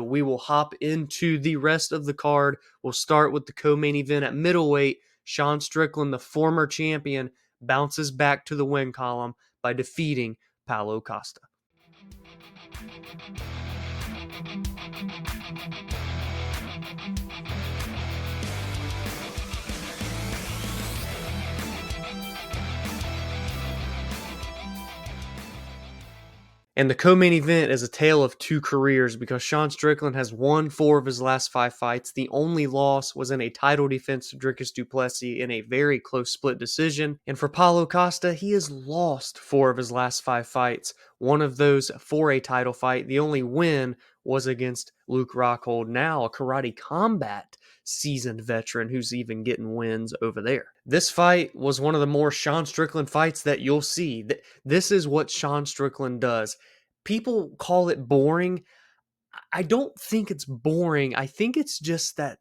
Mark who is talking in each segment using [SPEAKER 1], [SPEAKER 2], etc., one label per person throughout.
[SPEAKER 1] We will hop into the rest of the card. We'll start with the co-main event at middleweight. Sean Strickland, the former champion, bounces back to the win column by defeating Paulo Costa. And the co-main event is a tale of two careers because Sean Strickland has won 4 of his last 5 fights. The only loss was in a title defense to Dricus du Plessis in a very close split decision. And for Paulo Costa, he has lost 4 of his last 5 fights. One of those for a title fight. The only win was against Luke Rockhold, now a karate combat seasoned veteran who's even getting wins over there. This fight was one of the more Sean Strickland fights that you'll see. This is what Sean Strickland does. People call it boring. I don't think it's boring. I think it's just that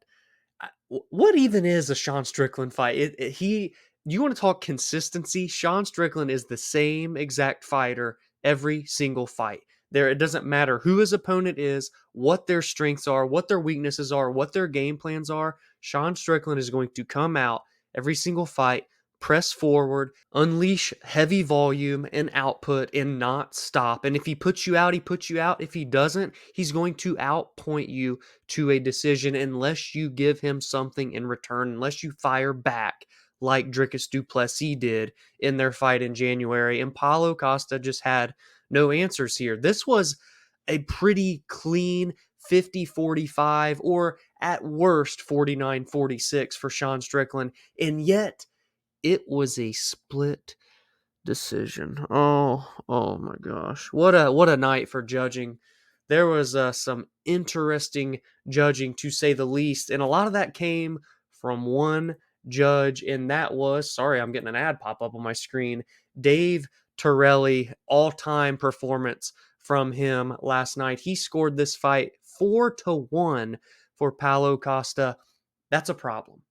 [SPEAKER 1] what even is a Sean Strickland fight? You want to talk consistency? Sean Strickland is the same exact fighter every single fight. It doesn't matter who his opponent is, what their strengths are, what their weaknesses are, what their game plans are. Sean Strickland is going to come out every single fight, press forward, unleash heavy volume and output, and not stop. And if he puts you out, he puts you out. If he doesn't, he's going to outpoint you to a decision unless you give him something in return, unless you fire back like Dricus du Plessis did in their fight in January. And Paulo Costa just had no answers here. This was a pretty clean 50-45 or at worst 49-46 for Sean Strickland. And yet it was a split decision. Oh my gosh. What a night for judging. There was some interesting judging, to say the least. And a lot of that came from one judge, and that was, sorry, I'm getting an ad pop up on my screen, Dave Torelli. All-time performance from him last night. He scored this fight 4-1 for Paulo Costa. That's a problem.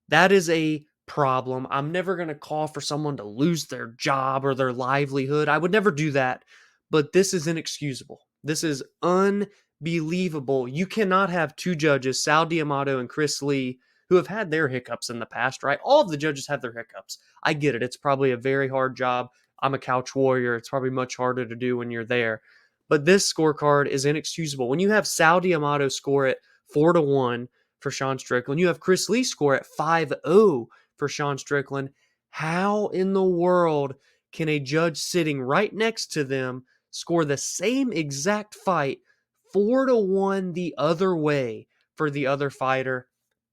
[SPEAKER 1] That is a problem. I'm never going to call for someone to lose their job or their livelihood. I would never do that. But this is inexcusable. This is unbelievable. You cannot have two judges, Sal D'Amato and Chris Lee, who have had their hiccups in the past, right? All of the judges have their hiccups. I get it. It's probably a very hard job. I'm a couch warrior. It's probably much harder to do when you're there. But this scorecard is inexcusable. When you have Sal D'Amato score it 4-1 for Sean Strickland, you have Chris Lee score it 5-0 for Sean Strickland. How in the world can a judge sitting right next to them score the same exact fight 4-1 the other way for the other fighter?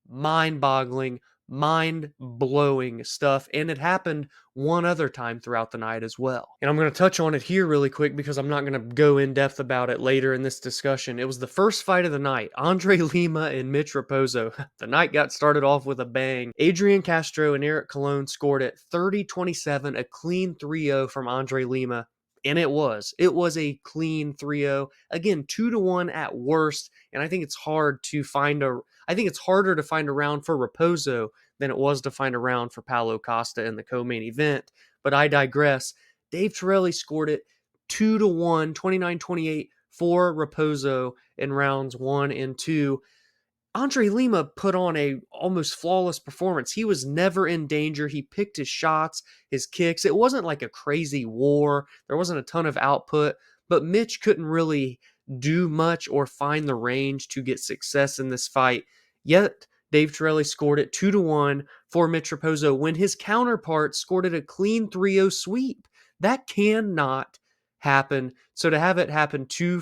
[SPEAKER 1] Mind-boggling, mind-blowing stuff. And it happened one other time throughout the night as well. And I'm going to touch on it here really quick because I'm not going to go in depth about it later in this discussion. It was the first fight of the night. Andre Lima and Mitch Raposo. The night got started off with a bang. Adrian Castro and Eric Colon scored it 30-27, a clean 3-0 from Andre Lima. And it was a clean 3-0. Again, 2-1 at worst. And I think it's harder to find a round for Raposo than it was to find a round for Paulo Costa in the co-main event. But I digress. Dave Torelli scored it 2-1, 29-28 for Raposo in rounds 1 and 2. Andre Lima put on a almost flawless performance. He was never in danger. He picked his shots, his kicks. It wasn't like a crazy war. There wasn't a ton of output, but Mitch couldn't really do much or find the range to get success in this fight. Yet Dave Torelli scored it 2-1 for Mitch Raposo when his counterpart scored it a clean 3-0 sweep. That cannot happen. So to have it happen two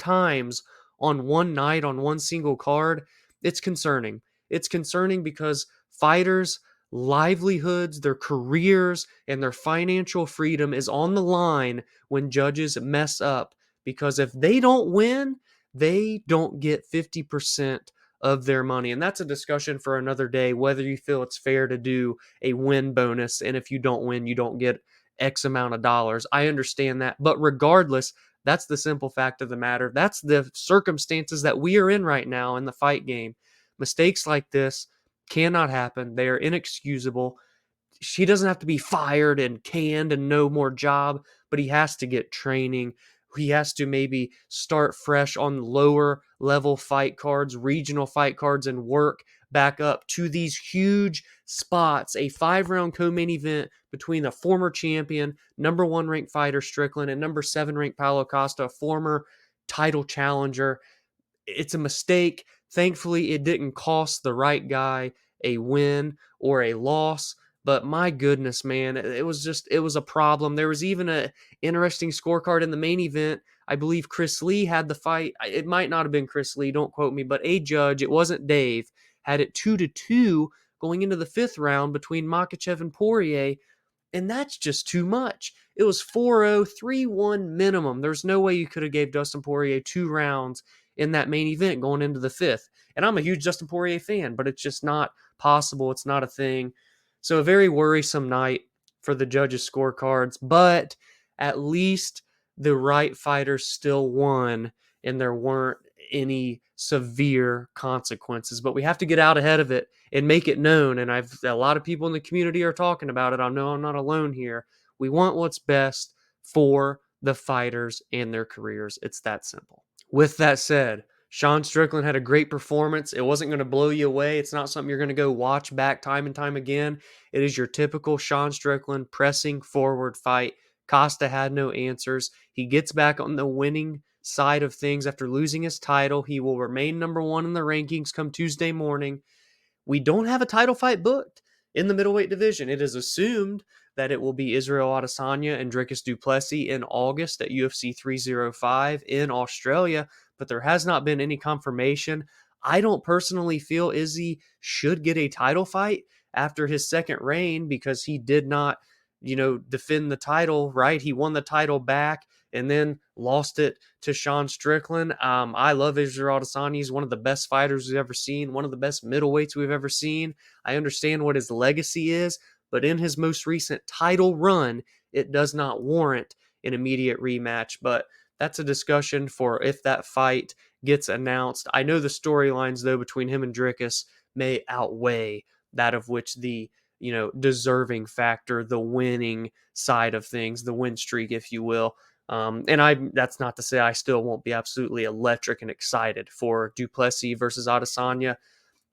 [SPEAKER 1] times on one night, on one single card, it's concerning. It's concerning because fighters' livelihoods, their careers, and their financial freedom is on the line when judges mess up. Because if they don't win, they don't get 50% of their money. And that's a discussion for another day, whether you feel it's fair to do a win bonus. And if you don't win, you don't get X amount of dollars. I understand that. But regardless, that's the simple fact of the matter. That's the circumstances that we are in right now in the fight game. Mistakes like this cannot happen. They are inexcusable. She doesn't have to be fired and canned and no more job, but he has to get training. He has to maybe start fresh on lower level fight cards, regional fight cards, and work back up to these huge spots. A 5-round co-main event between a former champion, number 1 ranked fighter Strickland, and number 7 ranked Paulo Costa, a former title challenger. It's a mistake. Thankfully, it didn't cost the right guy a win or a loss. But my goodness, man, it was a problem. There was even a interesting scorecard in the main event. I believe Chris Lee had the fight. It might not have been Chris Lee, don't quote me, but a judge, it wasn't Dave, had it 2-2 going into the 5th round between Makhachev and Poirier. And that's just too much. It was 4-0, 3-1 minimum. There's no way you could have gave Dustin Poirier 2 rounds in that main event going into the 5th. And I'm a huge Dustin Poirier fan, but it's just not possible. It's not a thing. So a very worrisome night for the judges' scorecards, but at least the right fighters still won and there weren't any severe consequences. But we have to get out ahead of it and make it known. And a lot of people in the community are talking about it. I know I'm not alone here. We want what's best for the fighters and their careers. It's that simple. With that said, Sean Strickland had a great performance. It wasn't going to blow you away. It's not something you're going to go watch back time and time again. It is your typical Sean Strickland pressing forward fight. Costa had no answers. He gets back on the winning side of things after losing his title. He will remain number 1 in the rankings come Tuesday morning. We don't have a title fight booked in the middleweight division. It is assumed that it will be Israel Adesanya and Dricus du Plessis in August at UFC 305 in Australia, but there has not been any confirmation. I don't personally feel Izzy should get a title fight after his second reign because he did not, defend the title, right? He won the title back and then lost it to Sean Strickland. I love Israel Adesanya. He's one of the best fighters we've ever seen, one of the best middleweights we've ever seen. I understand what his legacy is, but in his most recent title run, it does not warrant an immediate rematch. But that's a discussion for if that fight gets announced. I know the storylines, though, between him and Dricus may outweigh that of which the deserving factor, the winning side of things, the win streak, if you will. That's not to say I still won't be absolutely electric and excited for du Plessis versus Adesanya.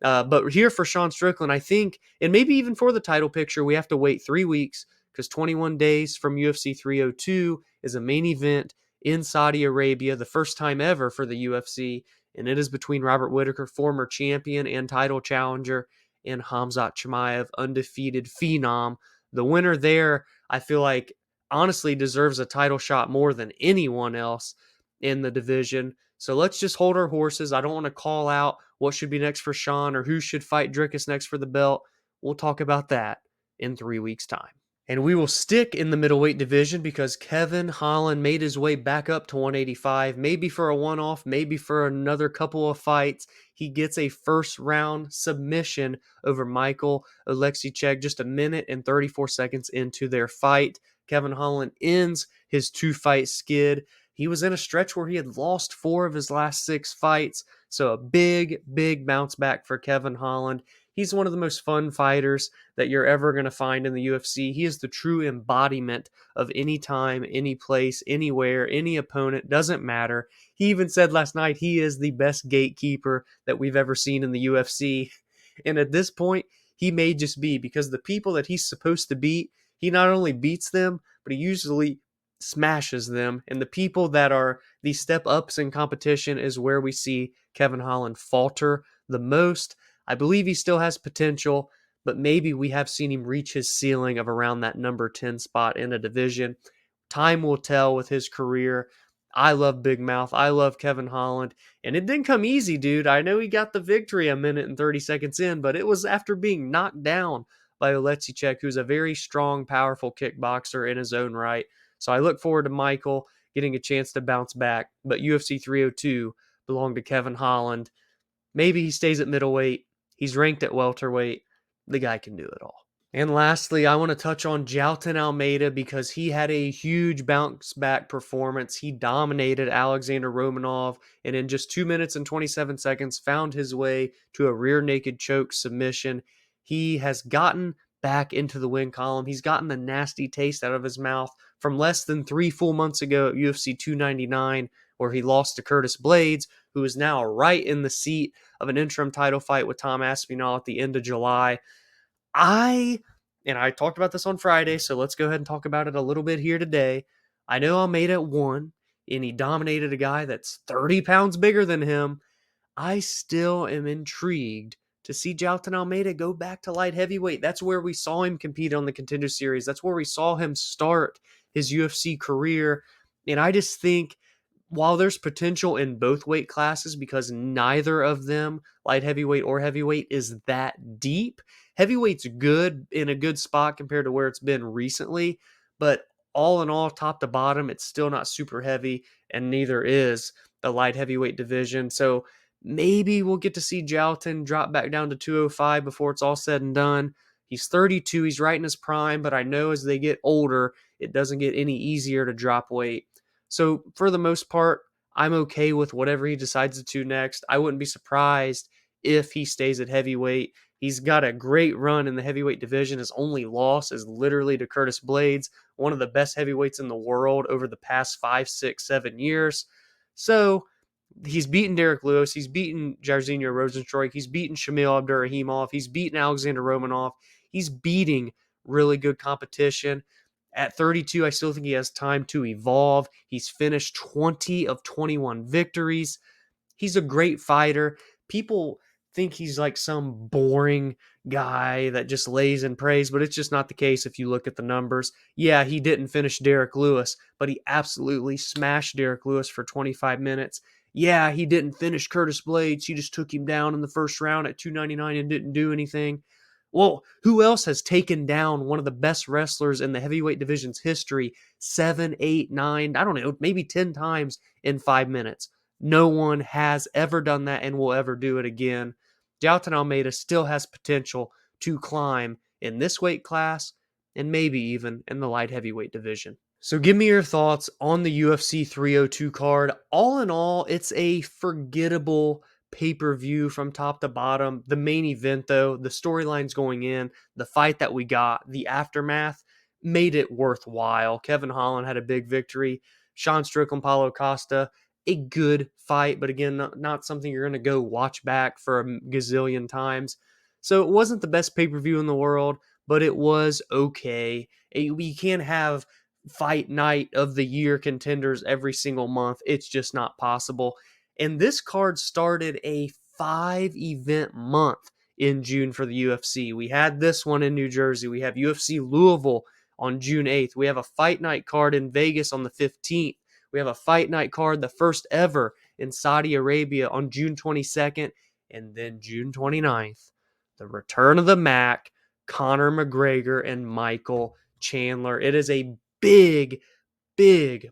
[SPEAKER 1] But here for Sean Strickland, I think, and maybe even for the title picture, we have to wait 3 weeks because 21 days from UFC 302 is a main event in Saudi Arabia, the first time ever for the UFC, and it is between Robert Whittaker, former champion and title challenger, and Khamzat Chimaev, undefeated phenom. The winner there, I feel like, honestly deserves a title shot more than anyone else in the division. So let's just hold our horses. I don't want to call out what should be next for Sean or who should fight Dricus next for the belt. We'll talk about that in 3 weeks' time. And we will stick in the middleweight division because Kevin Holland made his way back up to 185, maybe for a one-off, maybe for another couple of fights. He gets a first-round submission over Michal Oleksiejczuk just a minute and 34 seconds into their fight. Kevin Holland ends his 2-fight skid. He was in a stretch where he had lost 4 of his last 6 fights, so a big, big bounce back for Kevin Holland. He's one of the most fun fighters that you're ever going to find in the UFC. He is the true embodiment of any time, any place, anywhere, any opponent, doesn't matter. He even said last night he is the best gatekeeper that we've ever seen in the UFC. And at this point, he may just be, because the people that he's supposed to beat, he not only beats them, but he usually smashes them. And the people that are the step ups in competition is where we see Kevin Holland falter the most. I believe he still has potential, but maybe we have seen him reach his ceiling of around that number 10 spot in a division. Time will tell with his career. I love Big Mouth. I love Kevin Holland. And it didn't come easy, dude. I know he got the victory a minute and 30 seconds in, but it was after being knocked down by Oleksiejczuk, who's a very strong, powerful kickboxer in his own right. So I look forward to Michal getting a chance to bounce back. But UFC 302 belonged to Kevin Holland. Maybe he stays at middleweight. He's ranked at welterweight. The guy can do it all. And lastly, I want to touch on Jailton Almeida because he had a huge bounce back performance. He dominated Alexandr Romanov and in just 2 minutes and 27 seconds found his way to a rear naked choke submission. He has gotten back into the win column. He's gotten the nasty taste out of his mouth from less than 3 full months ago at UFC 299, where he lost to Curtis Blades, who is now right in the seat of an interim title fight with Tom Aspinall at the end of July. I talked about this on Friday, so let's go ahead and talk about it a little bit here today. I know Almeida won, and he dominated a guy that's 30 pounds bigger than him. I still am intrigued to see Jailton Almeida go back to light heavyweight. That's where we saw him compete on the Contender Series. That's where we saw him start his UFC career. And I just think while there's potential in both weight classes because neither of them, light heavyweight or heavyweight, is that deep, heavyweight's good in a good spot compared to where it's been recently. But all in all, top to bottom, it's still not super heavy, and neither is the light heavyweight division. So maybe we'll get to see Jailton drop back down to 205 before it's all said and done. He's 32. He's right in his prime, but I know as they get older, it doesn't get any easier to drop weight. So for the most part, I'm okay with whatever he decides to do next. I wouldn't be surprised if he stays at heavyweight. He's got a great run in the heavyweight division. His only loss is literally to Curtis Blades, one of the best heavyweights in the world over the past 5, 6, 7 years. So he's beaten Derek Lewis. He's beaten Jairzinho Rozenstruik. He's beaten Shamil Abdurrahimov. He's beaten Alexandr Romanov. He's beating really good competition. At 32, I still think he has time to evolve. He's finished 20 of 21 victories. He's a great fighter. People think he's like some boring guy that just lays and prays, but it's just not the case if you look at the numbers. Yeah, he didn't finish Derek Lewis, but he absolutely smashed Derek Lewis for 25 minutes. Yeah, he didn't finish Curtis Blades. He just took him down in the first round at 299 and didn't do anything. Well, who else has taken down one of the best wrestlers in the heavyweight division's history 7, 8, 9, I don't know, maybe 10 times in 5 minutes? No one has ever done that and will ever do it again. Jailton Almeida still has potential to climb in this weight class and maybe even in the light heavyweight division. So give me your thoughts on the UFC 302 card. All in all, it's a forgettable pay-per-view from top to bottom. The main event, though, the storylines going in, the fight that we got, the aftermath, made it worthwhile. Kevin Holland had a big victory. Sean Strickland, Paulo Costa, a good fight, but again, not something you're going to go watch back for a gazillion times. So it wasn't the best pay-per-view in the world, but it was okay. We can't have fight night of the year contenders every single month. It's just not possible. And this card started a 5-event month in June for the UFC. We had this one in New Jersey. We have UFC Louisville on June 8th. We have a fight night card in Vegas on the 15th. We have a fight night card, the first ever in Saudi Arabia on June 22nd. And then June 29th, the return of the Mac, Conor McGregor and Michael Chandler. It is a big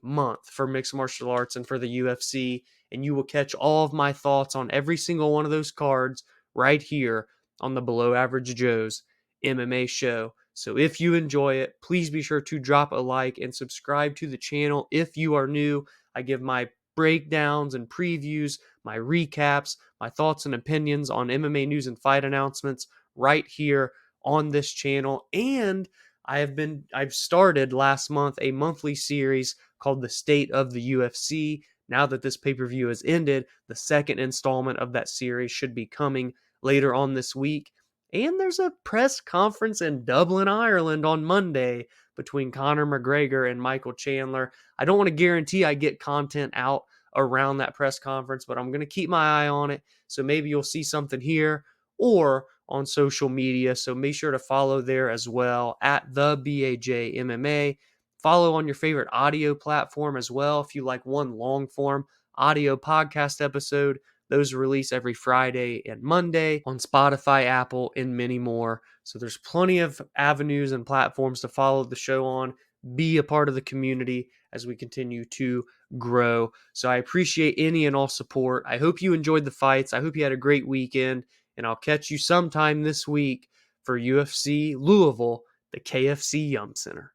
[SPEAKER 1] month for mixed martial arts and for the UFC, and you will catch all of my thoughts on every single one of those cards right here on the Below Average Joe's MMA show. So if you enjoy it, please be sure to drop a like and subscribe to the channel. If you are new, I give my breakdowns and previews, my recaps, my thoughts and opinions on MMA news and fight announcements right here on this channel. And I've started last month a monthly series called The State of the UFC. Now that this pay-per-view has ended, the second installment of that series should be coming later on this week. And there's a press conference in Dublin, Ireland on Monday between Conor McGregor and Michael Chandler. I don't want to guarantee I get content out around that press conference, but I'm going to keep my eye on it. So maybe you'll see something here or on social media. So make sure to follow there as well at the BAJ MMA. Follow on your favorite audio platform as well. If you like one long form audio podcast episode, those release every Friday and Monday on Spotify, Apple, and many more. So there's plenty of avenues and platforms to follow the show on. Be a part of the community as we continue to grow. So I appreciate any and all support. I hope you enjoyed the fights. I hope you had a great weekend. And I'll catch you sometime this week for UFC Louisville, the KFC Yum Center.